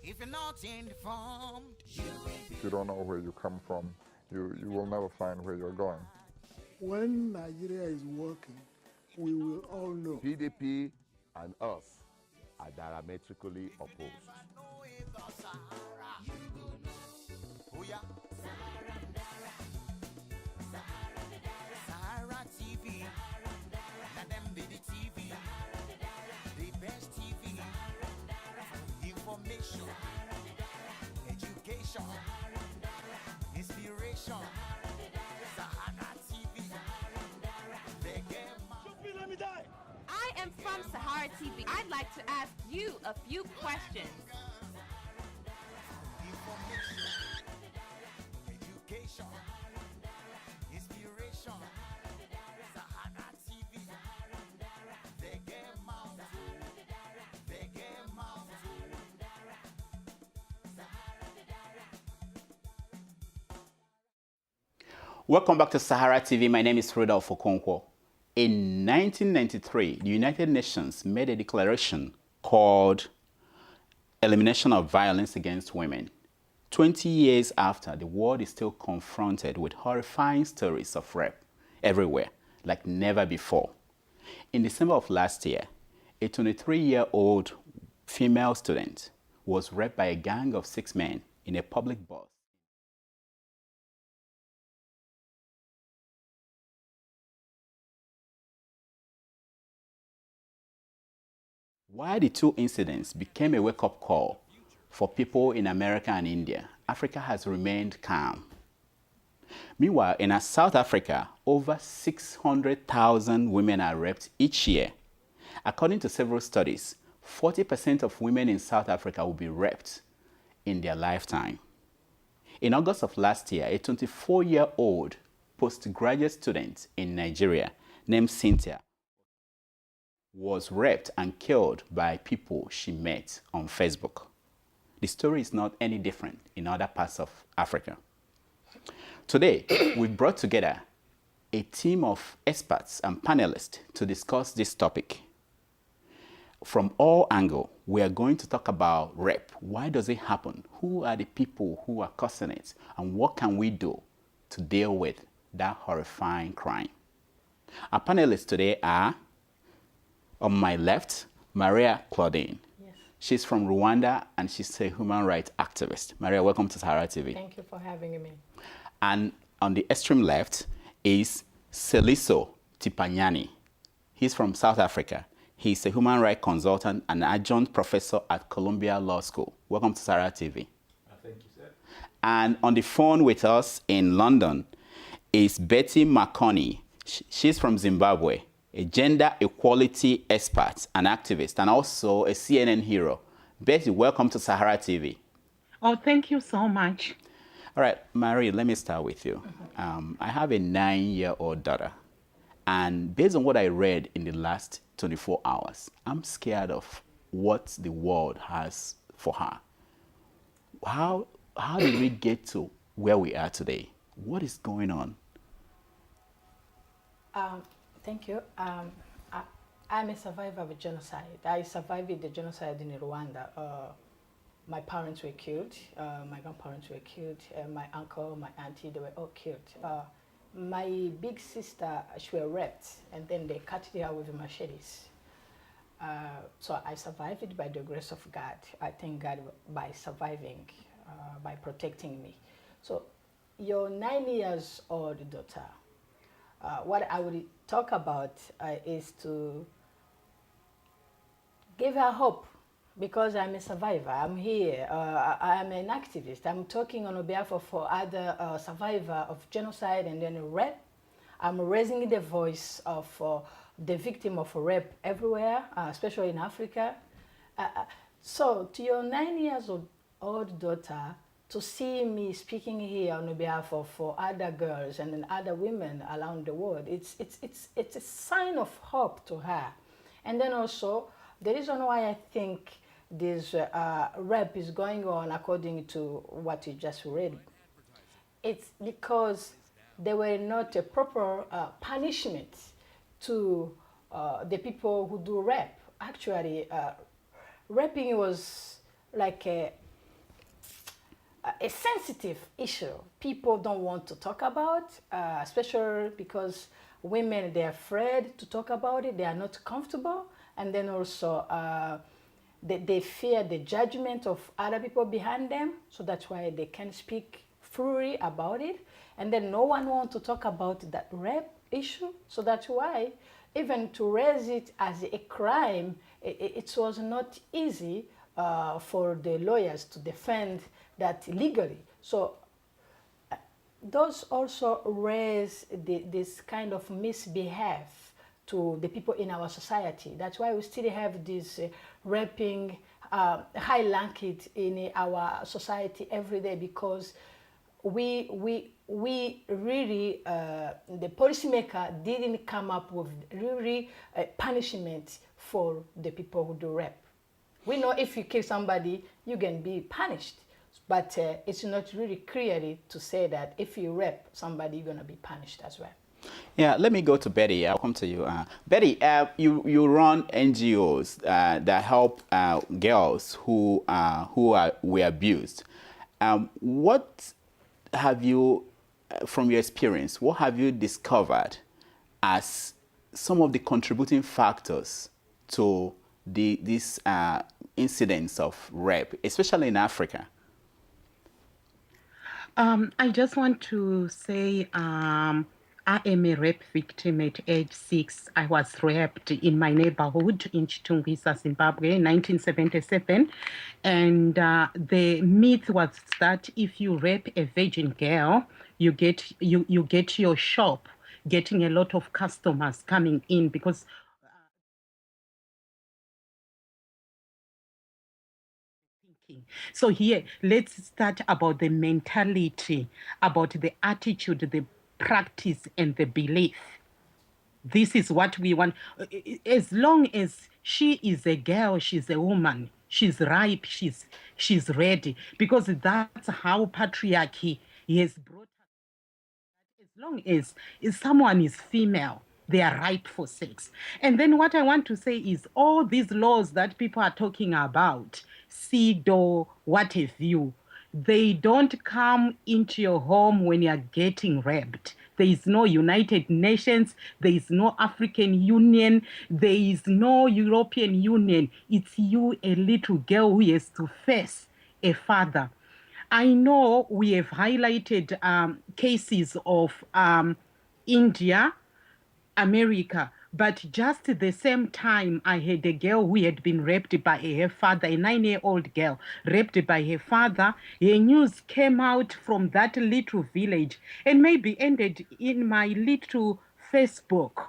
If you're not informed, If you don't know where you come from, you will never find where you're going. When Nigeria is working, we will all know. PDP and us are diametrically opposed. Sahara TV, Madam Betty TV, the best TV, information, education, inspiration. Sahara TV, I am from SaharaTV. I'd like to ask you a few questions. Education, inspiration. Sahara TV, they get mouth, they get mouth. Welcome back to Sahara TV. My name is Rudolph Okonkwo. In 1993, the United Nations made a declaration called Elimination of Violence Against Women. 20 years after, the world is still confronted with horrifying stories of rape everywhere, like never before. In December of last year, a 23-year-old female student was raped by a gang of 6 men in a public bus. While the two incidents became a wake-up call for people in America and India, Africa has remained calm. Meanwhile, in South Africa, over 600,000 women are raped each year. According to several studies, 40% of women in South Africa will be raped in their lifetime. In August of last year, a 24-year-old postgraduate student in Nigeria named Cynthia was raped and killed by people she met on Facebook. The story is not any different in other parts of Africa. Today, we brought together a team of experts and panelists to discuss this topic. From all angles, we are going to talk about rape. Why does it happen? Who are the people who are causing it? And what can we do to deal with that horrifying crime? Our panelists today are, on my left, Maria Claudine. Yes. She's from Rwanda and she's a human rights activist. Maria, welcome to Sahara TV. Thank you for having me. And on the extreme left is Tseliso Thipanyane. He's from South Africa. He's a human rights consultant and adjunct professor at Columbia Law School. Welcome to Sahara TV. Thank you, sir. And on the phone with us in London is Betty Makoni. She's from Zimbabwe, a gender equality expert and activist, and also a CNN hero. Betty, welcome to Sahara TV. Oh, thank you so much. All right, Marie, let me start with you. I have a 9-year-old daughter, and based on what I read in the last 24 hours, I'm scared of what the world has for her. How did we get to where we are today? What is going on? Thank you. I'm a survivor of a genocide. I survived the genocide in Rwanda. My parents were killed, my grandparents were killed, my uncle, my auntie, they were all killed. My big sister, she was raped, and then they cut her with machetes. So I survived it by the grace of God. I thank God by surviving, by protecting me. So your 9-year-old daughter, what I would talk about is to give her hope, because I'm a survivor. I'm here. I'm an activist. I'm talking on behalf of other survivors of genocide and then rape. I'm raising the voice of the victim of rape everywhere, especially in Africa. So to your 9-year-old daughter, to see me speaking here on behalf of other girls and other women around the world, it's a sign of hope to her. And then also, the reason why I think this rape is going on according to what you just read, it's because there were not a proper punishment to the people who do rape. Actually, raping was like a sensitive issue. People don't want to talk about, especially because women, they're afraid to talk about it. They are not comfortable. And then also they fear the judgment of other people behind them. So that's why they can't speak freely about it. And then no one wants to talk about that rape issue. So that's why even to raise it as a crime, it was not easy for the lawyers to defend that legally. So those also raise this kind of misbehave to the people in our society. That's why we still have this raping high-ranked in our society every day, because we really, the policymaker didn't come up with really punishment for the people who do rape. We know if you kill somebody, you can be punished. But it's not really clearly to say that if you rape somebody, you're going to be punished as well. Yeah, let me go to Betty. I'll come to you. Betty, you run NGOs that help girls who were abused. What have you, from your experience, what have you discovered as some of the contributing factors to these incidents of rape, especially in Africa? I just want to say I am a rape victim at age 6. I was raped in my neighborhood in Chitungwisa, Zimbabwe, in 1977. And the myth was that if you rape a virgin girl, you get your shop getting a lot of customers coming in, because so here, let's start about the mentality, about the attitude, the practice, and the belief. This is what we want. As long as she is a girl, she's a woman, she's ripe, she's ready, because that's how patriarchy has brought us. As long as someone is female, they are ripe for sex. And then what I want to say is all these laws that people are talking about, CEDAW, what have you, they don't come into your home when you are getting raped. There is no United Nations, there is no African Union, there is no European Union. It's you, a little girl, who has to face a father. I know we have highlighted cases of India, America, but just at the same time, I had a girl who had been raped by her father, a 9-year-old girl, raped by her father. Her news came out from that little village and maybe ended in my little Facebook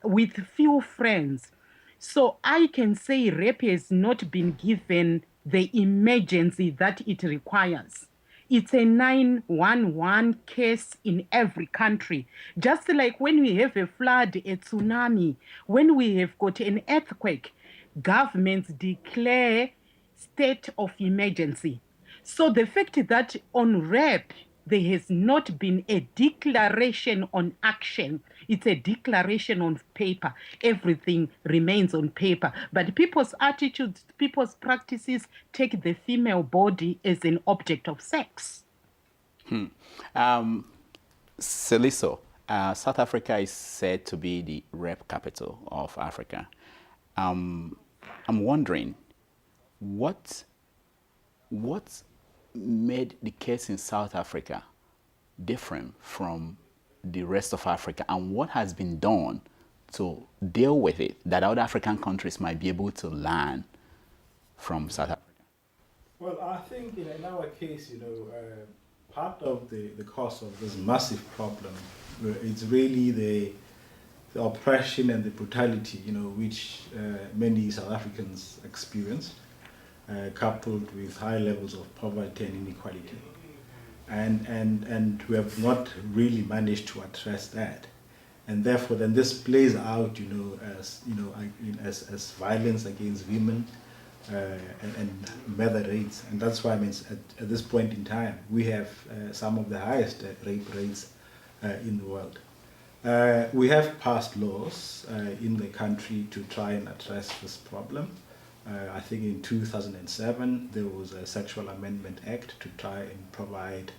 with few friends. So I can say rape has not been given the emergency that it requires. It's a 911 case in every country. Just like when we have a flood, a tsunami, when we have got an earthquake, governments declare state of emergency. So the fact that on rape, there has not been a declaration on action. It's a declaration on paper. Everything remains on paper. But people's attitudes, people's practices take the female body as an object of sex. Tseliso, South Africa is said to be the rape capital of Africa. I'm wondering, what made the case in South Africa different from the rest of Africa, and what has been done to deal with it that other African countries might be able to learn from South Africa? Well, I think in our case, part of the cause of this massive problem, it's really the oppression and the brutality, which many South Africans experience. Coupled with high levels of poverty and inequality, and we have not really managed to address that, and therefore then this plays out, as violence against women and murder rates, and that's why at this point in time we have some of the highest rape rates in the world. We have passed laws in the country to try and address this problem. I think in 2007 there was a Sexual Amendment Act to try and provide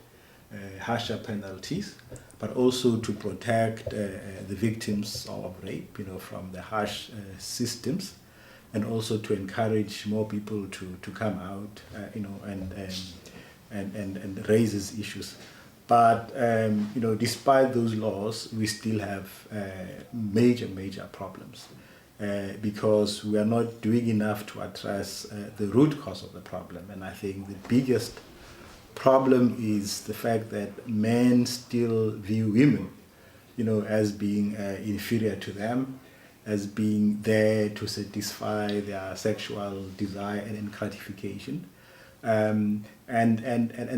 harsher penalties, but also to protect the victims of rape, from the harsh systems, and also to encourage more people to come out, and raise these issues. But despite those laws, we still have major problems because we are not doing enough to address the root cause of the problem. And I think the biggest problem is the fact that men still view women, as being inferior to them, as being there to satisfy their sexual desire and gratification. And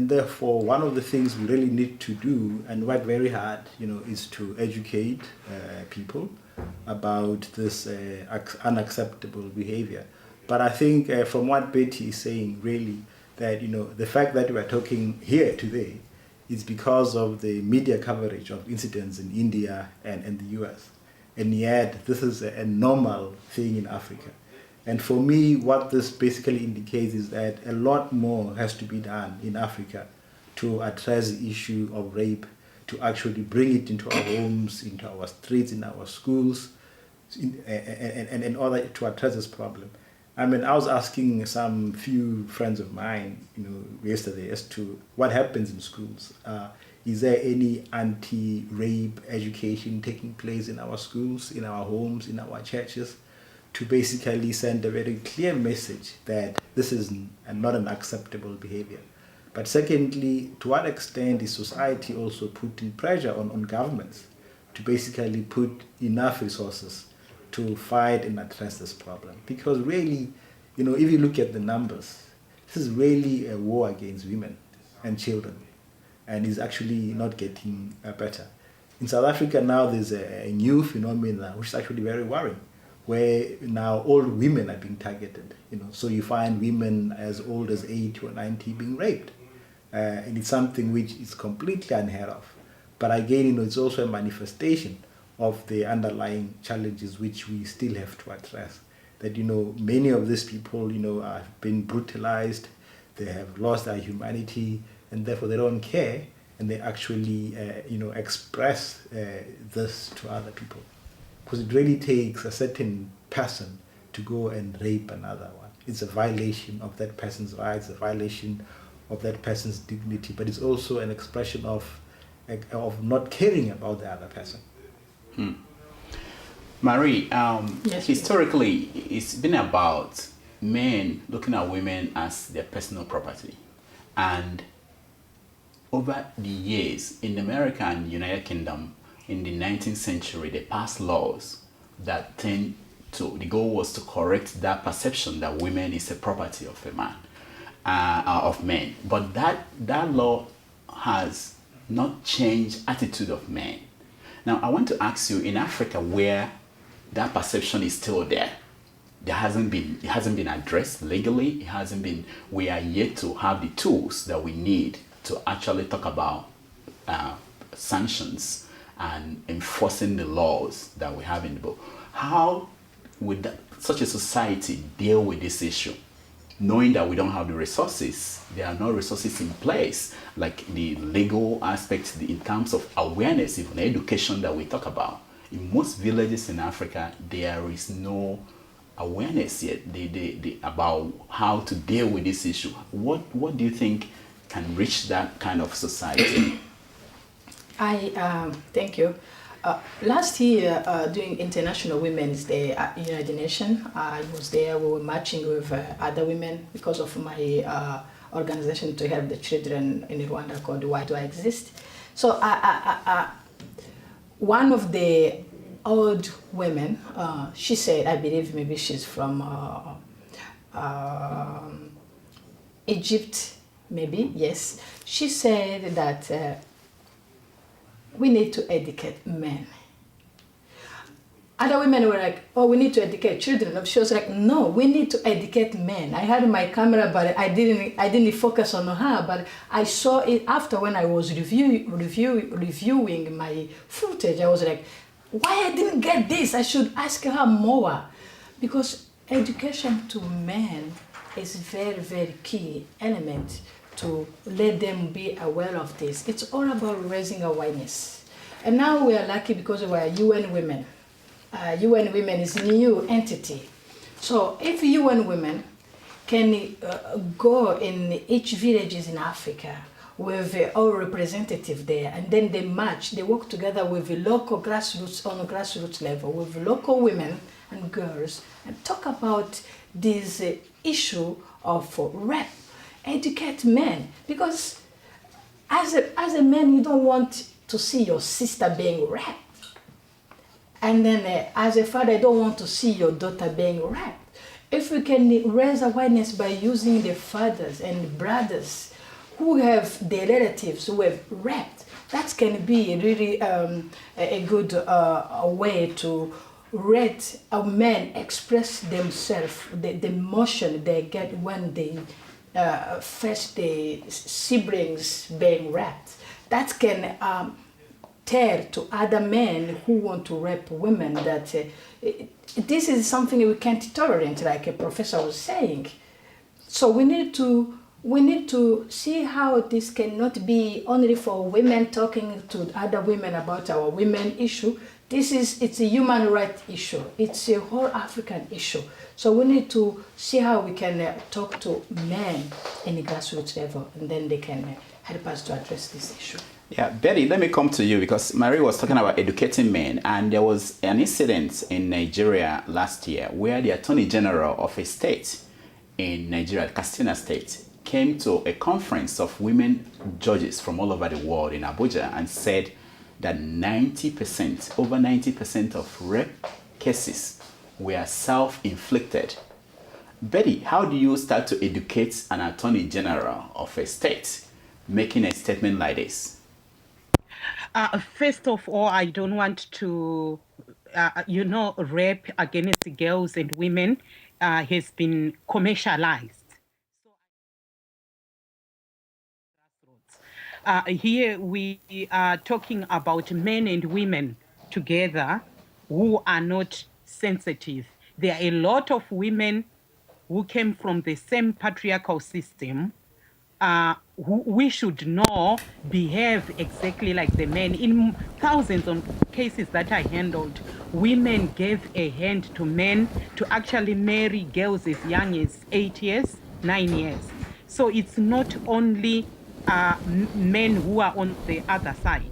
therefore, one of the things we really need to do and work very hard, is to educate people about this unacceptable behavior. But I think from what Betty is saying, really, that the fact that we are talking here today is because of the media coverage of incidents in India and the US. And yet, this is a normal thing in Africa. And for me, what this basically indicates is that a lot more has to be done in Africa to address the issue of rape, to actually bring it into our homes, into our streets, in our schools, and in order to address this problem. I mean, I was asking some few friends of mine, yesterday as to what happens in schools. Is there any anti-rape education taking place in our schools, in our homes, in our churches, to basically send a very clear message that this is not an acceptable behavior? But secondly, to what extent is society also putting pressure on governments to basically put enough resources to fight and address this problem? Because really, if you look at the numbers, this is really a war against women and children, and is actually not getting better. In South Africa now, there's a new phenomenon which is actually very worrying, where now old women are being targeted. So you find women as old as 80 or 90 being raped, and it's something which is completely unheard of. But again, it's also a manifestation of the underlying challenges which we still have to address. That many of these people have been brutalized, they have lost their humanity, and therefore they don't care, and they actually express this to other people. Because it really takes a certain person to go and rape another one. It's a violation of that person's rights, a violation of that person's dignity, but it's also an expression of not caring about the other person. Marie, Yes, historically, it's been about men looking at women as their personal property. And over the years, in America and United Kingdom, in the 19th century, they passed laws that the goal was to correct that perception that women is a property of a man, of men. But that law has not changed attitude of men. Now, I want to ask you, in Africa, where that perception is still there, it hasn't been addressed legally. We are yet to have the tools that we need to actually talk about sanctions and enforcing the laws that we have in the book. How would such a society deal with this issue, knowing that we don't have the resources? There are no resources in place, like the legal aspects, in terms of awareness, even education that we talk about. In most villages in Africa, there is no awareness yet about how to deal with this issue. What do you think can reach that kind of society? Thank you. Last year, during International Women's Day at United Nations, I was there. We were marching with other women because of my organization to help the children in Rwanda called Why Do I Exist? So one of the old women, she said, I believe maybe she's from Egypt, maybe, yes. She said that we need to educate men. Other women were like, oh, we need to educate children. She was like, no, we need to educate men. I had my camera, but I didn't focus on her, but I saw it after when I was reviewing my footage. I was like, why I didn't get this? I should ask her more. Because education to men is very, very key element to let them be aware of this. It's all about raising awareness. And now we are lucky because we are UN Women. UN Women is a new entity. So if UN Women can go in each villages in Africa with our representative there, and then they match, they work together with the local grassroots, on a grassroots level, with local women and girls, and talk about this issue of rape, educate men, because as a man, you don't want to see your sister being raped. And then as a father, you don't want to see your daughter being raped. If we can raise awareness by using the fathers and brothers who have their relatives who have raped, that can be really a good way to let men express themselves, the emotion they get when they face the siblings being raped. That can tell to other men who want to rape women that this is something we can't tolerate, like a professor was saying. So we need to see how this cannot be only for women talking to other women about our women issue. It's a human rights issue. It's a whole African issue. So we need to see how we can talk to men in the grassroots level, and then they can help us to address this issue. Yeah, Betty, let me come to you, because Marie was talking about educating men, and there was an incident in Nigeria last year where the Attorney General of a state in Nigeria, Katsina State, came to a conference of women judges from all over the world in Abuja and said that 90%, over 90% of rape cases were self-inflicted. Betty, how do you start to educate an Attorney General of a state making a statement like this? First of all, I don't want to, rape against girls and women has been commercialized. Here we are talking about men and women together who are not sensitive. There are a lot of women who came from the same patriarchal system who we should know behave exactly like the men. In thousands of cases that I handled, women gave a hand to men to actually marry girls as young as 8 years, 9 years. So it's not only men who are on the other side.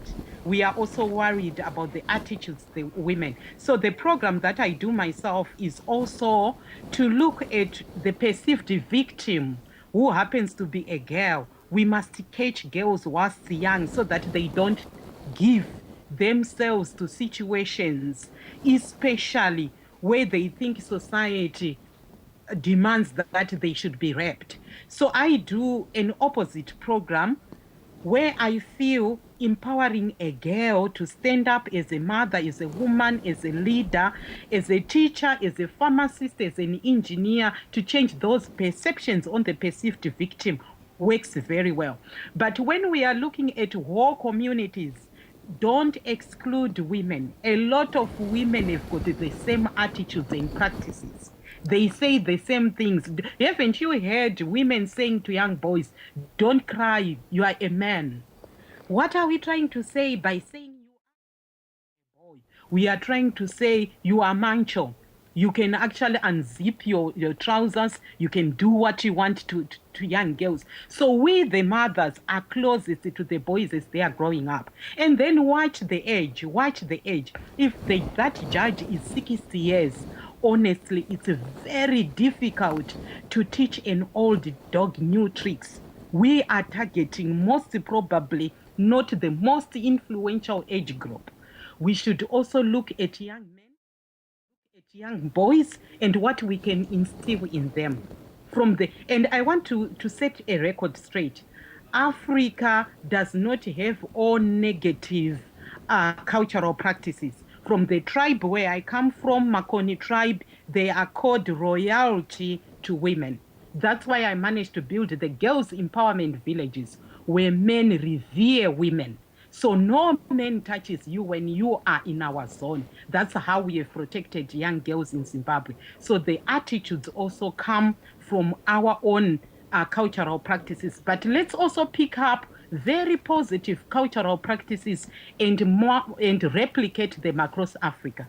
We are also worried about the attitudes of the women. So the program that I do myself is also to look at the perceived victim who happens to be a girl. We must catch girls whilst young so that they don't give themselves to situations, especially where they think society demands that they should be raped. So I do an opposite program where I feel empowering a girl to stand up as a mother, as a woman, as a leader, as a teacher, as a pharmacist, as an engineer, to change those perceptions on the perceived victim works very well. But when we are looking at whole communities, don't exclude women. A lot of women have got the same attitudes and practices. They say the same things. Haven't you heard women saying to young boys, don't cry, you are a man? What are we trying to say by saying you are a boy? We are trying to say you are macho. You can actually unzip your trousers. You can do what you want to young girls. So we, the mothers, are closest to the boys as they are growing up. And then watch the age. If that judge is 60 years, honestly, it's very difficult to teach an old dog new tricks. We are targeting most probably not the most influential age group. We should also look at young men, at young boys, and what we can instill in them. And I want to set a record straight. Africa does not have all negative cultural practices. From the tribe where I come from, Makoni tribe, they are called royalty to women. That's why I managed to build the girls' empowerment villages where men revere women. So no man touches you when you are in our zone. That's how we have protected young girls in Zimbabwe. So the attitudes also come from our own cultural practices. But let's also pick up very positive cultural practices and replicate them across Africa.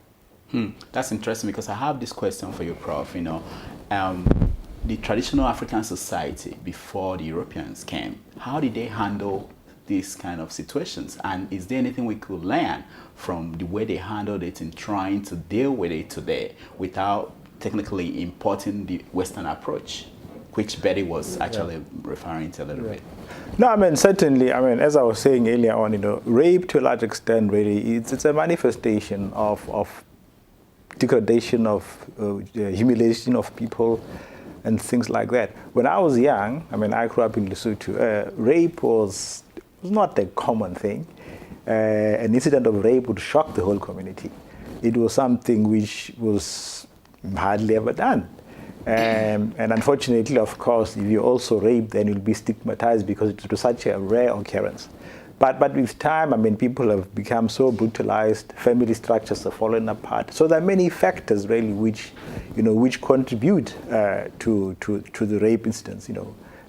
That's interesting, because I have this question for you, Prof. The traditional African society before the Europeans came, how did they handle these kind of situations? And is there anything we could learn from the way they handled it in trying to deal with it today without technically importing the Western approach, which Betty was actually referring to a little bit? No, I mean, certainly, I mean, as I was saying earlier on, rape to a large extent, really, it's a manifestation of degradation, of humiliation of people, and things like that. When I was young, I mean, I grew up in Lesotho, rape was not a common thing. An incident of rape would shock the whole community. It was something which was hardly ever done. And unfortunately, of course, if you also rape, then you'll be stigmatized because it was such a rare occurrence. But with time, I mean, people have become so brutalized, family structures have fallen apart. So there are many factors really which contribute to the rape incidents.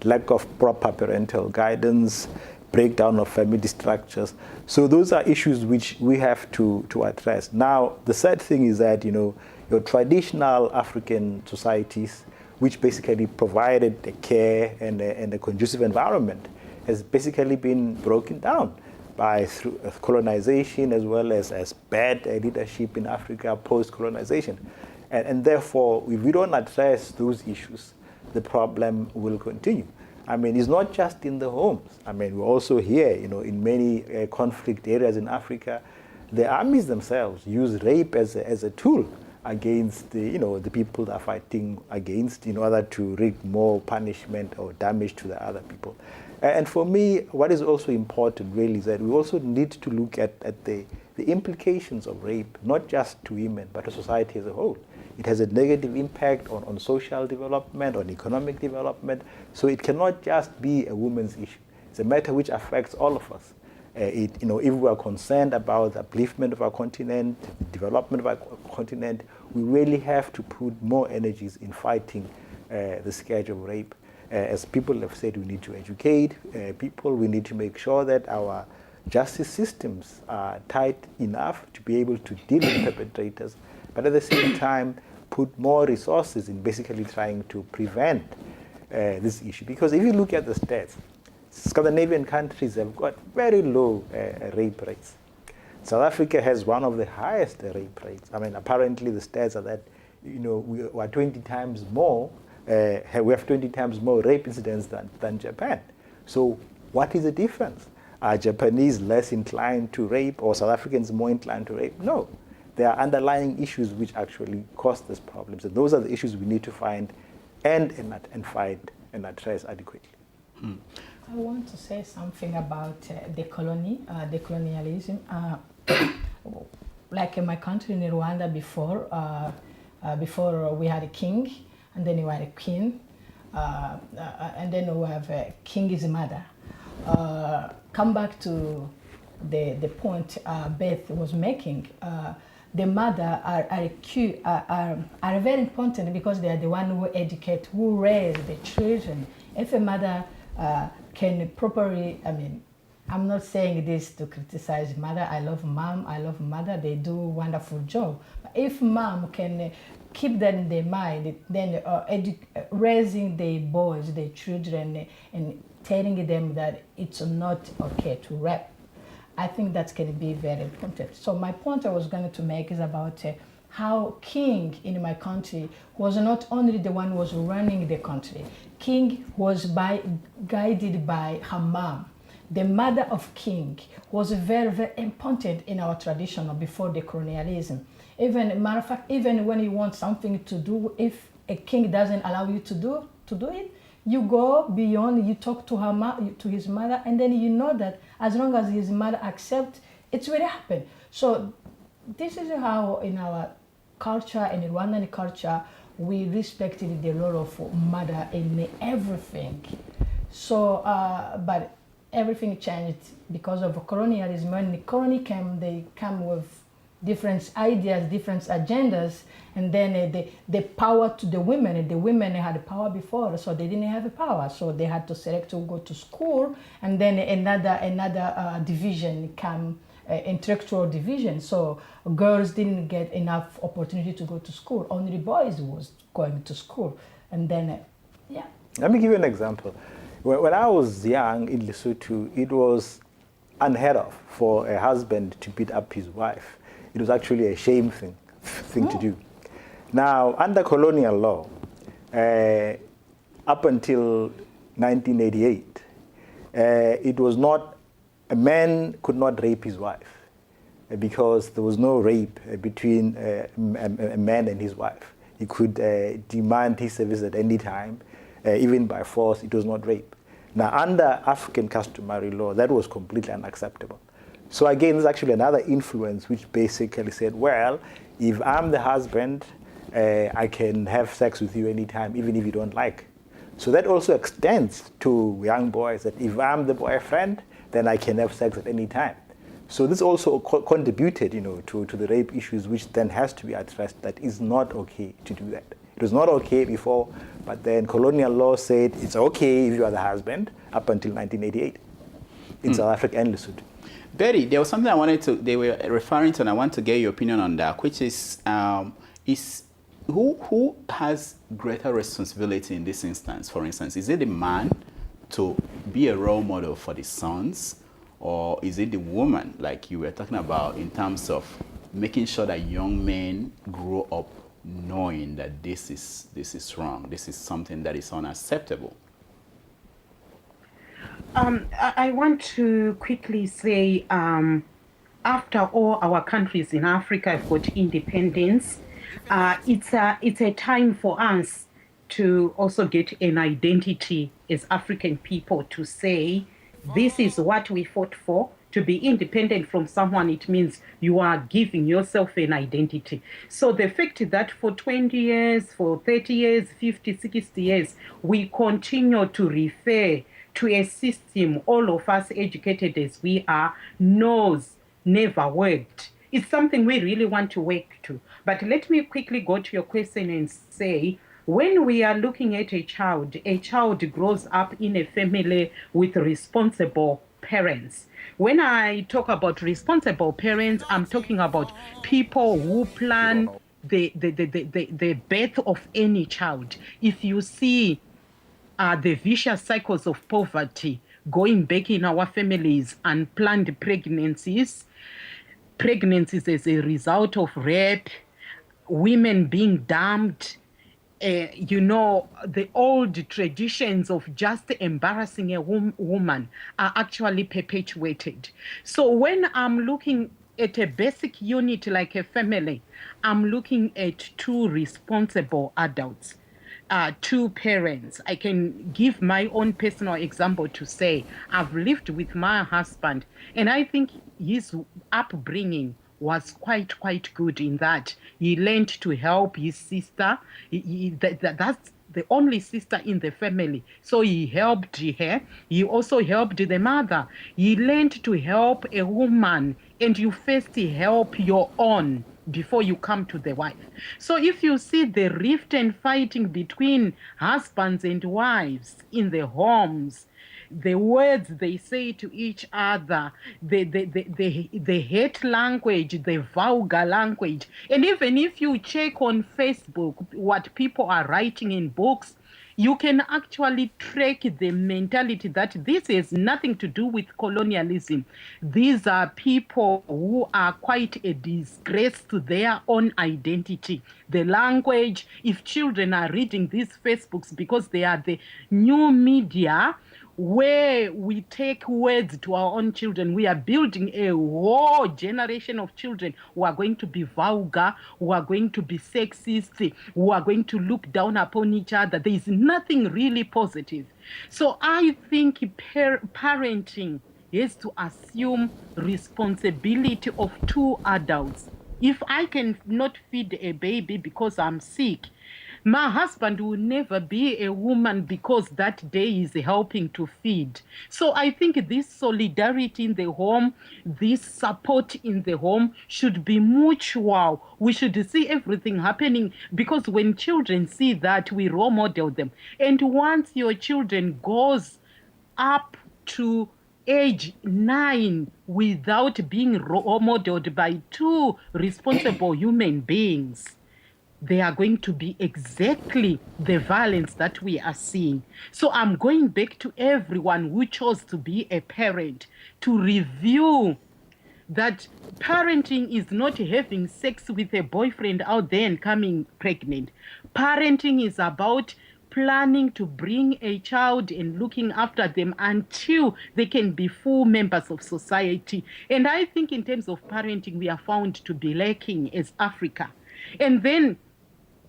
Lack of proper parental guidance, breakdown of family structures. So those are issues which we have to address. Now, the sad thing is that your traditional African societies, which basically provided the care and a conducive environment, has basically been broken down through colonization, as well as bad leadership in Africa post-colonization. And therefore, if we don't address those issues, the problem will continue. I mean, it's not just in the homes. I mean, we're also here, in many conflict areas in Africa, the armies themselves use rape as a tool against the people that are fighting against, in order to wreak more punishment or damage to the other people. And for me, what is also important really is that we also need to look at the implications of rape, not just to women, but to society as a whole. It has a negative impact on social development, on economic development. So it cannot just be a woman's issue. It's a matter which affects all of us. If we are concerned about the upliftment of our continent, the development of our continent, we really have to put more energies in fighting the scourge of rape. As people have said, we need to educate people. We need to make sure that our justice systems are tight enough to be able to deal with perpetrators, but at the same time, put more resources in basically trying to prevent this issue. Because if you look at the stats, Scandinavian countries have got very low rape rates. South Africa has one of the highest rape rates. I mean, apparently the stats are that we are 20 times more. We have 20 times more rape incidents than Japan. So what is the difference? Are Japanese less inclined to rape, or South Africans more inclined to rape? No. There are underlying issues which actually cause these problems. And those are the issues we need to find and fight and address adequately. I want to say something about the colonialism. Like in my country, in Rwanda, before we had a king, and then we had a queen, and then we have a king's mother. Come back to the point Beth was making. The mother are very important because they are the one who educate, who raise the children. If a mother can properly, I mean, I'm not saying this to criticize mother. I love mom, I love mother. They do a wonderful job. But if mom can keep that in their mind, then raising the boys, the children, and telling them that it's not okay to rape, I think that's going to be very important. So my point I was going to make is about how King in my country was not only the one who was running the country. King was guided by her mom. The mother of King was very, very important in our tradition before the colonialism. Even, matter of fact, even when you want something to do, if a king doesn't allow you to do it, you go beyond, you talk to to his mother, and then you know that as long as his mother accepts, it's will happen. So this is how in our culture, in Rwandan culture, we respected the role of mother in everything. So, but everything changed because of colonialism. When the colony came, they come with different ideas, different agendas, and then the power to the women. And the women had power before, so they didn't have power. So they had to select to go to school, and then another division come, intellectual division. So girls didn't get enough opportunity to go to school. Only boys was going to school, and then yeah. Let me give you an example. When I was young in Lesotho, it was unheard of for a husband to beat up his wife. It was actually a shame thing to do. Now, under colonial law, up until 1988, it was not, a man could not rape his wife because there was no rape between a man and his wife. He could demand his service at any time, even by force. It was not rape. Now, under African customary law, that was completely unacceptable. So again, there's actually another influence which basically said, well, if I'm the husband, I can have sex with you anytime, even if you don't like. So that also extends to young boys, that if I'm the boyfriend, then I can have sex at any time. So this also contributed, to the rape issues, which then has to be addressed. That is not okay to do that. It was not okay before, but then colonial law said it's okay if you are the husband up until 1988 in South Africa and Lesotho. Betty, there was something they were referring to, and I want to get your opinion on that, which is who has greater responsibility in this instance? For instance, is it the man to be a role model for the sons, or is it the woman, like you were talking about, in terms of making sure that young men grow up knowing that this is wrong, this is something that is unacceptable? I want to quickly say, after all our countries in Africa have got independence, it's a time for us to also get an identity as African people, to say, this is what we fought for. To be independent from someone, it means you are giving yourself an identity. So the fact that for 20 years, for 30 years, 50, 60 years, we continue to refer to a system all of us, educated as we are, knows never worked. It's something we really want to work to. But let me quickly go to your question and say, when we are looking at a child grows up in a family with responsible parents. When I talk about responsible parents, I'm talking about people who plan the birth of any child. If you see the vicious cycles of poverty going back in our families, unplanned pregnancies as a result of rape, women being dumped, the old traditions of just embarrassing a woman are actually perpetuated. So when I'm looking at a basic unit like a family, I'm looking at two responsible adults, two parents. I can give my own personal example to say I've lived with my husband, and I think his upbringing was quite good in that he learned to help his sister. That's the only sister in the family, so he helped her. He also helped the mother. He learned to help a woman, and you first help your own before you come to the wife. So if you see the rift and fighting between husbands and wives in the homes, the words they say to each other, the hate language, the vulgar language. And even if you check on Facebook what people are writing in books, you can actually track the mentality that this has nothing to do with colonialism. These are people who are quite a disgrace to their own identity. The language, if children are reading these Facebooks because they are the new media, where we take words to our own children, we are building a whole generation of children who are going to be vulgar, who are going to be sexist, who are going to look down upon each other. There is nothing really positive. So I think parenting is to assume responsibility of two adults. If I can not feed a baby because I'm sick, My husband will never be a woman because that day is helping to feed. So I think this solidarity in the home, this support in the home should be mutual. We should see everything happening because when children see that, we role model them. And once your children goes up to age 9 without being role modeled by 2 responsible human beings, they are going to be exactly the violence that we are seeing. So I'm going back to everyone who chose to be a parent to review that parenting is not having sex with a boyfriend out there and coming pregnant. Parenting is about planning to bring a child and looking after them until they can be full members of society. And I think in terms of parenting, we are found to be lacking as Africa. And then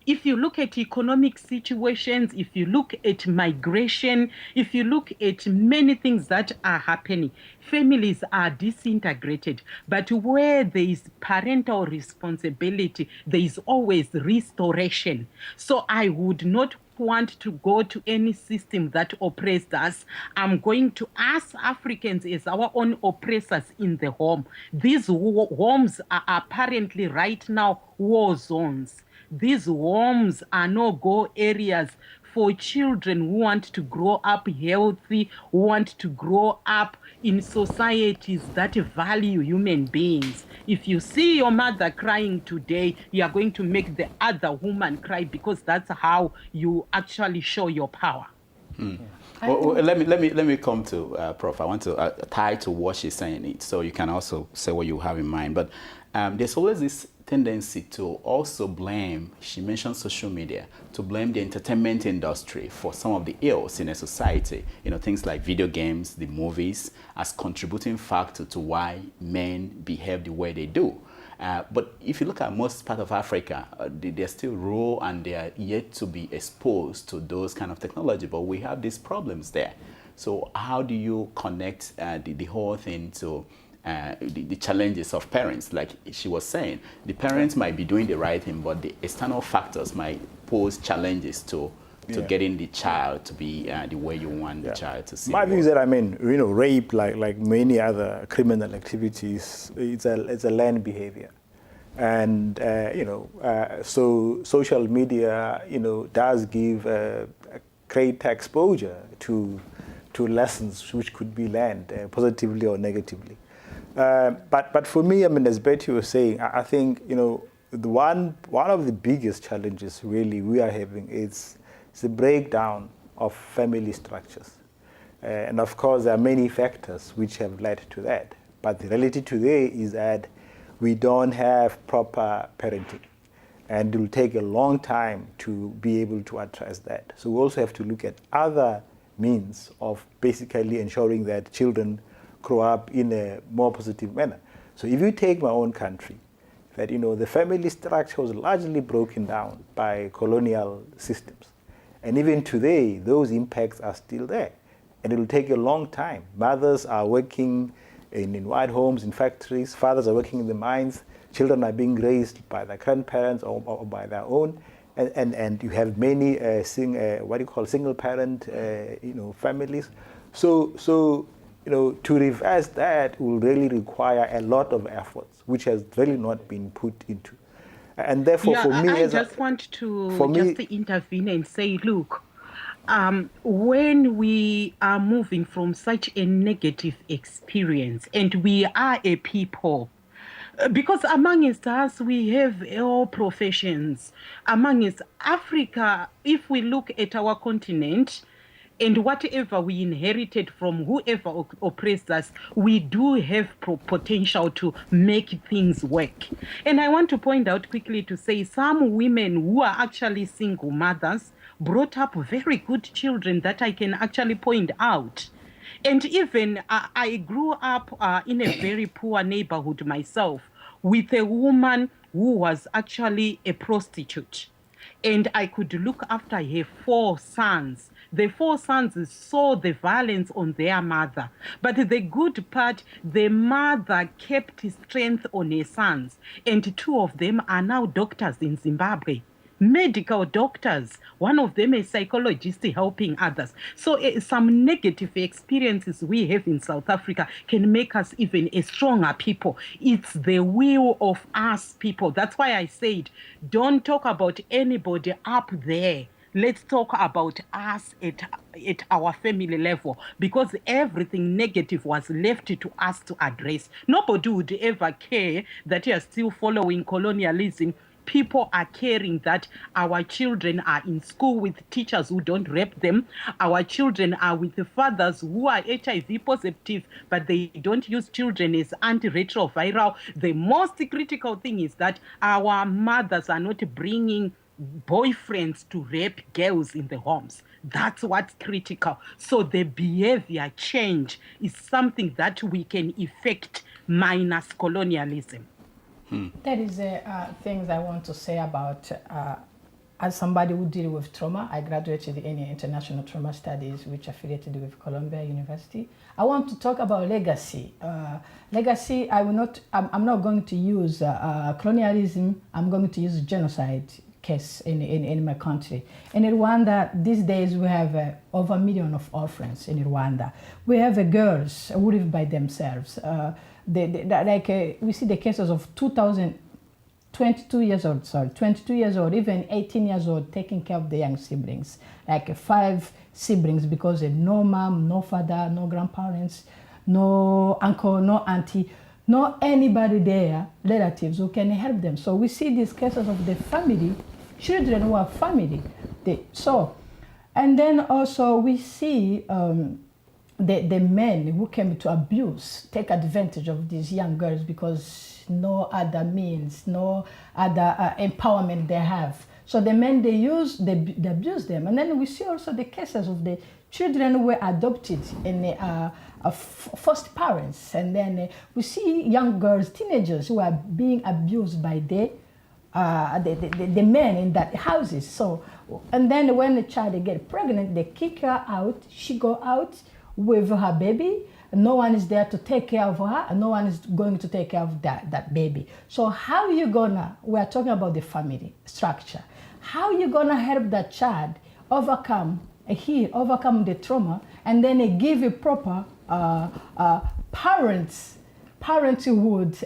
if you look at economic situations, if you look at migration, if you look at many things that are happening, families are disintegrated. But where there is parental responsibility, there is always restoration. So I would not want to go to any system that oppressed us. I'm going to ask Africans as our own oppressors in the home. These homes are apparently right now war zones. These homes are no-go areas for children who want to grow up healthy, who want to grow up in societies that value human beings. If you see your mother crying today, you are going to make the other woman cry because that's how you actually show your power. Well, let me come to Prof. I want to tie to what she's saying, so you can also say what you have in mind. But there's always this tendency to also blame, she mentioned social media, to blame the entertainment industry for some of the ills in a society. You know, things like video games, the movies, as contributing factor to why men behave the way they do. But if you look at most part of Africa, they're still rural and they are yet to be exposed to those kind of technology, but we have these problems there. So how do you connect the whole thing to the challenges of parents? Like she was saying, the parents might be doing the right thing, but the external factors might pose challenges to getting the child to be the way you want the child to see. My view is that, I mean, you know, rape, like many other criminal activities, it's a learned behavior. And, you know, so social media, you know, does give great exposure to lessons which could be learned positively or negatively. But for me, I mean, as Betty was saying, I think, you know, one of the biggest challenges really we are having is the breakdown of family structures. And of course, there are many factors which have led to that. But the reality today is that we don't have proper parenting. And it will take a long time to be able to address that. So we also have to look at other means of basically ensuring that children grow up in a more positive manner. So if you take my own country, that, you know, the family structure was largely broken down by colonial systems. And even today, those impacts are still there. And it will take a long time. Mothers are working in white homes, in factories. Fathers are working in the mines. Children are being raised by their grandparents or by their own. And you have many single parent you know, families. So you know, to reverse that will really require a lot of efforts, which has really not been put into. And therefore, for me, I just want to intervene and say, look, when we are moving from such a negative experience, and we are a people, because amongst us, we have all professions. Amongst Africa, if we look at our continent, and whatever we inherited from whoever oppressed us, we do have potential to make things work. And I want to point out quickly to say some women who are actually single mothers brought up very good children that I can actually point out. And even I grew up in a very poor neighborhood myself with a woman who was actually a prostitute. And I could look after her 4 sons. The 4 sons saw the violence on their mother. But the good part, the mother kept strength on her sons. And 2 of them are now doctors in Zimbabwe. medical doctors, one of them a psychologist helping others. So some negative experiences we have in South Africa can make us even a stronger people. It's the will of us people. That's why I said, don't talk about anybody up there. Let's talk about us at our family level, because everything negative was left to us to address. Nobody would ever care that you are still following colonialism. People are caring that our children are in school with teachers who don't rape them. Our children are with fathers who are HIV positive, but they don't use children as antiretroviral. The most critical thing is that our mothers are not bringing boyfriends to rape girls in the homes. That's what's critical. So the behavior change is something that we can effect minus colonialism. That is things I want to say about, as somebody who deal with trauma. I graduated in international trauma studies, which affiliated with Columbia University. I want to talk about legacy. Legacy, I'm not going to use colonialism, I'm going to use genocide case in my country. In Rwanda, these days we have over 1 million of orphans in Rwanda. We have girls who live by themselves. We see the cases of 22 years old, even 18 years old, taking care of the young siblings, like 5 siblings, because no mom, no father, no grandparents, no uncle, no auntie, no anybody there, relatives who can help them. So we see these cases of the family, children who are family. And then also we see the men who came to abuse, take advantage of these young girls because no other means, no other empowerment they have. So the men they abuse them. And then we see also the cases of the children who were adopted in first parents. And then we see young girls, teenagers who are being abused by the men in that houses. So, and then when the child get pregnant, they kick her out. She go out with her baby. No one is there to take care of her, and no one is going to take care of that baby. So how you gonna, we're talking about the family structure, how you gonna help that child overcome the trauma, and then give a proper parenthood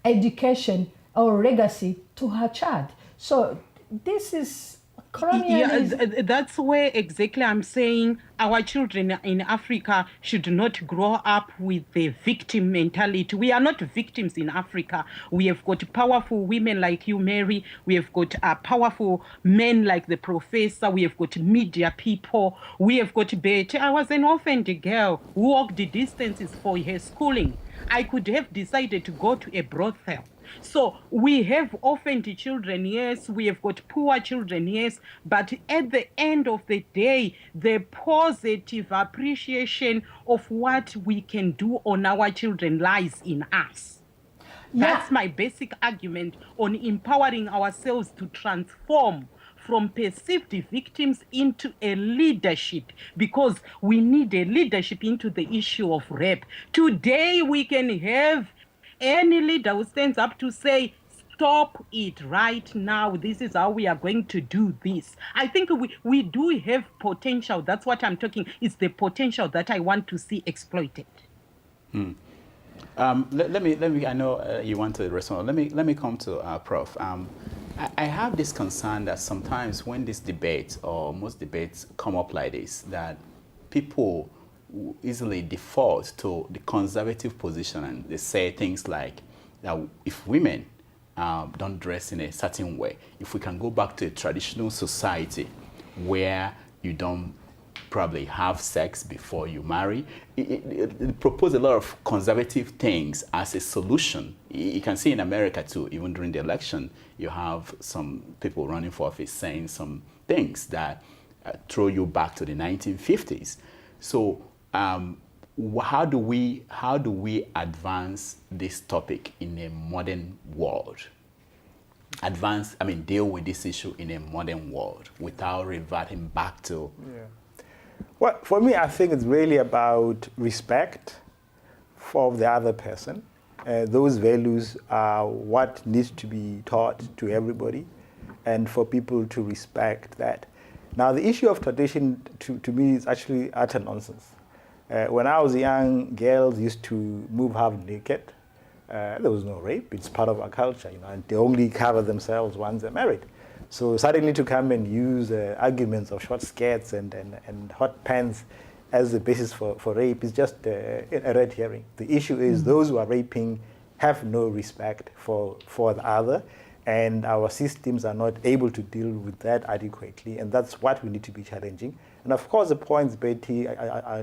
education or legacy to her child? So this is colonialism. Yeah, that's where exactly I'm saying our children in Africa should not grow up with the victim mentality. We are not victims in Africa. We have got powerful women like you, Mary. We have got powerful men like the professor. We have got media people. We have got Betty. I was an orphaned girl who walked the distances for her schooling. I could have decided to go to a brothel. So we have orphaned children, yes, we have got poor children, yes, but at the end of the day, the positive appreciation of what we can do on our children lies in us. Yeah. That's my basic argument on empowering ourselves to transform from perceived victims into a leadership, because we need a leadership into the issue of rape. Today we can have any leader who stands up to say, stop it right now, this is how we are going to do this. I think we do have potential. That's what I'm talking. It's the potential that I want to see exploited. Let me. I know you want to respond. Let me come to Prof. I have this concern that sometimes when this debate or most debates come up like this, that people easily default to the conservative position, and they say things like that if women don't dress in a certain way, if we can go back to a traditional society where you don't probably have sex before you marry, it proposes a lot of conservative things as a solution. You can see in America too, even during the election, you have some people running for office saying some things that throw you back to the 1950s. So how do we advance this topic in a modern world? Deal with this issue in a modern world without reverting back to. Yeah. Well, for me, I think it's really about respect for the other person. Those values are what needs to be taught to everybody. and for people to respect that. Now, the issue of tradition, to me, is actually utter nonsense. When I was young, girls used to move half naked. There was no rape. It's part of our culture, and they only cover themselves once they're married. So suddenly to come and use arguments of short skirts and hot pants as the basis for rape is just a red herring. The issue is those who are raping have no respect for the other, and our systems are not able to deal with that adequately, and that's what we need to be challenging. And of course, the points Betty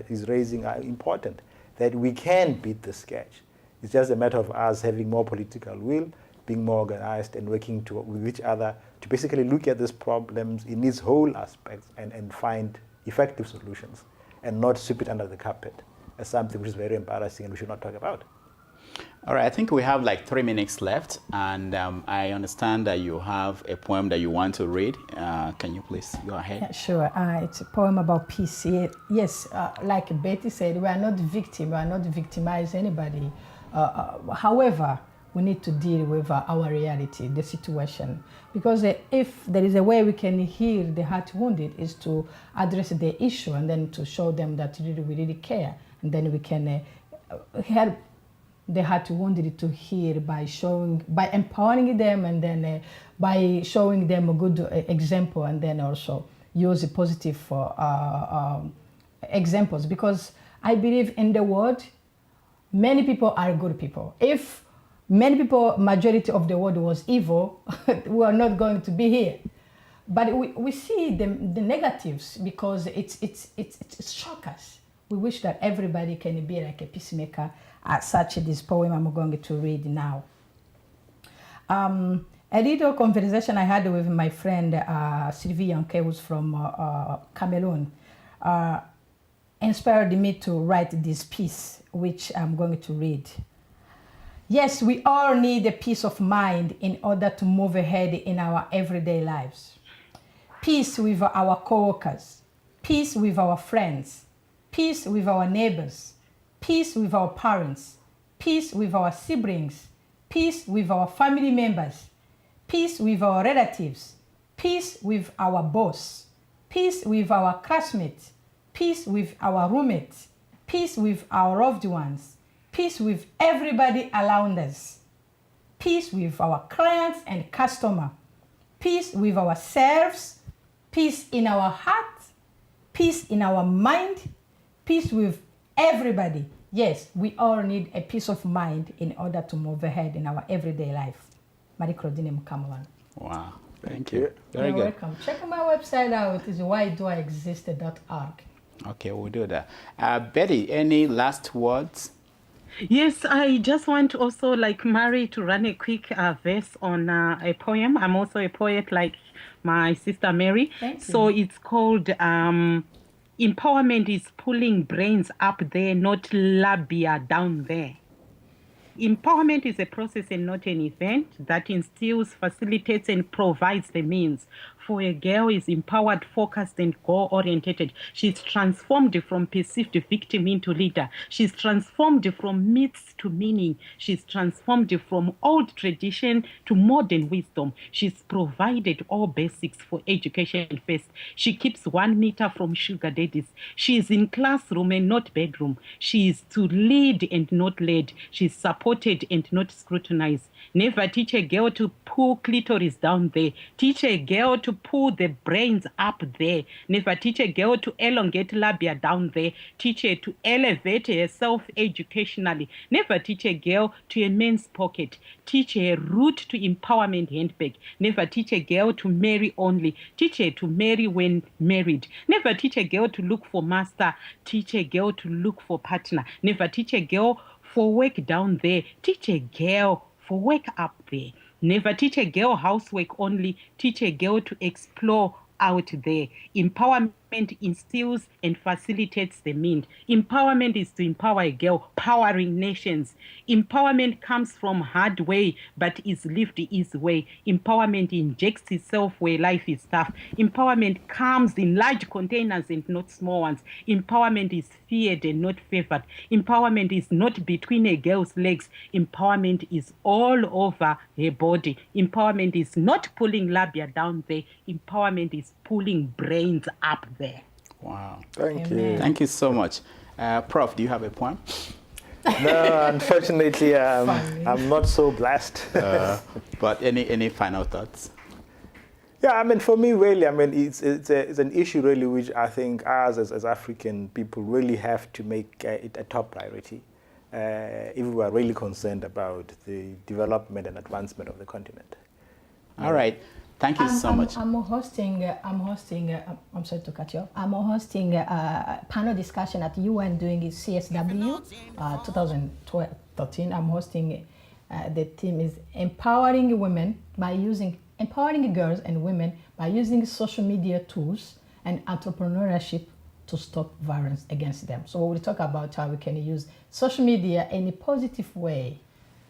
is raising are important, that we can beat the scourge. It's just a matter of us having more political will, being more organized, and working with each other to basically look at these problems in its whole aspects and find effective solutions, and not sweep it under the carpet as something which is very embarrassing and we should not talk about. All right, I think we have like 3 minutes left, and I understand that you have a poem that you want to read. Can you please go ahead? Yeah, sure. It's a poem about peace. Yes, like Betty said, we are not victims, we are not victimize anybody. However, we need to deal with our reality, the situation. Because if there is a way we can heal the heart wounded, is to address the issue and then to show them that we really care. And then we can help the heart wounded to heal by empowering them, and then by showing them a good example, and then also use positive examples. Because I believe in the world, many people are good people. If many people, majority of the world was evil, we are not going to be here. But we see the negatives because it's shock us. We wish that everybody can be like a peacemaker, such this poem I'm going to read now. A little conversation I had with my friend Sylvie Yanke, who's from Cameroon, inspired me to write this piece, which I'm going to read. Yes, we all need a peace of mind in order to move ahead in our everyday lives. Peace with our co-workers, peace with our friends, peace with our neighbors, peace with our parents, peace with our siblings, peace with our family members, peace with our relatives, peace with our boss, peace with our classmates, peace with our roommates, peace with our loved ones, peace with everybody around us, peace with our clients and customers, peace with ourselves, peace in our heart, peace in our mind, peace with everybody. Yes, we all need a peace of mind in order to move ahead in our everyday life. Marie Claudine Mkamwan. Wow, thank you. Very You're good. welcome. Check my website out. It's whydoexist.org. Okay, we'll do that. Betty, any last words? Yes, I just want also, like Mary, to run a quick verse on a poem. I'm also a poet like my sister Mary. Thank you. So it's called Empowerment is pulling brains up there, not labia down there. Empowerment is a process and not an event that instills, facilitates, and provides the means. For a girl is empowered, focused, and goal-oriented. She's transformed from perceived victim into leader. She's transformed from myths to meaning. She's transformed from old tradition to modern wisdom. She's provided all basics for education first. She keeps 1 meter from sugar daddies. She is in classroom and not bedroom. She is to lead and not led. She's supported and not scrutinized. Never teach a girl to pull clitoris down there. Teach a girl to pull the brains up there. Never teach a girl to elongate labia down there. Teach her to elevate herself educationally. Never teach a girl to a men's pocket. Teach her route to empowerment handbag. Never teach a girl to marry only. Teach her to marry when married. Never teach a girl to look for master. Teach a girl to look for partner. Never teach a girl for work down there. Teach a girl for work up there. Never teach a girl housework only. Teach a girl to explore out there. Empowerment instills and facilitates the means. Empowerment is to empower a girl, powering nations. Empowerment comes from hard way, but is lived is way. Empowerment injects itself where life is tough. Empowerment comes in large containers and not small ones. Empowerment is feared and not favored. Empowerment is not between a girl's legs. Empowerment is all over her body. Empowerment is not pulling labia down there. Empowerment is pulling brains up there. Wow. Thank Amen. you. Thank you so much. Prof, do you have a poem? No, unfortunately, I'm not so blessed. But any final thoughts? Yeah, I mean, for me, really, I mean, it's an issue really which I think us as African people really have to make it a top priority if we are really concerned about the development and advancement of the continent. All right. Thank you so much. I'm hosting, I'm sorry to cut you off. I'm hosting a panel discussion at UN doing it CSW 2013. I'm hosting, the theme is empowering women by using, empowering girls and women by using social media tools and entrepreneurship to stop violence against them. So we'll talk about how we can use social media in a positive way.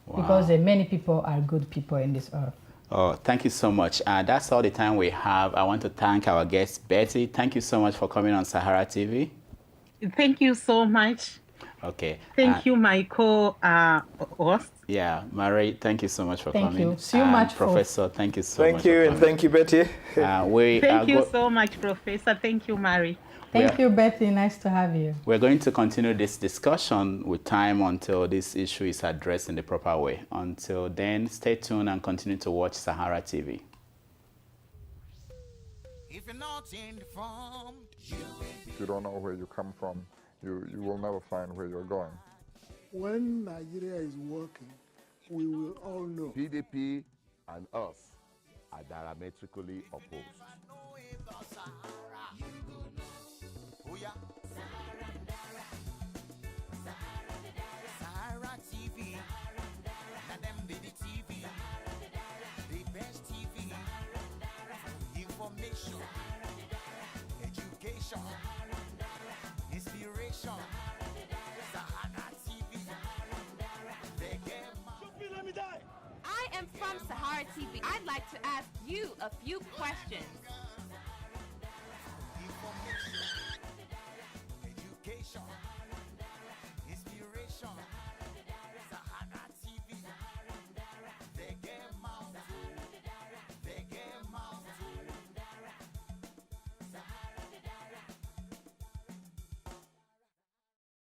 Wow. Because many people are good people in this earth. Oh, thank you so much. That's all the time we have. I want to thank our guest, Betty. Thank you so much for coming on Sahara TV. Thank you so much. Okay. Thank you, my co-host. Yeah, Mary, thank you so much for coming. Thank you so much, Professor. Thank you so much. Thank you, and thank you, Betty. Thank you so much, Professor. Thank you, Mary. Thank you, Betty. Nice to have you. We're going to continue this discussion with time until this issue is addressed in the proper way. Until then, stay tuned and continue to watch Sahara TV. If you're not informed, If you don't know where you come from, you will never find where you're going. When Nigeria is working, we will all know. PDP and us are diametrically opposed. Sahara TV, and them Betty TV, the best TV, information, education, inspiration. Sahara TV, I am from Sahara TV. I'd like to ask you a few questions. information, education.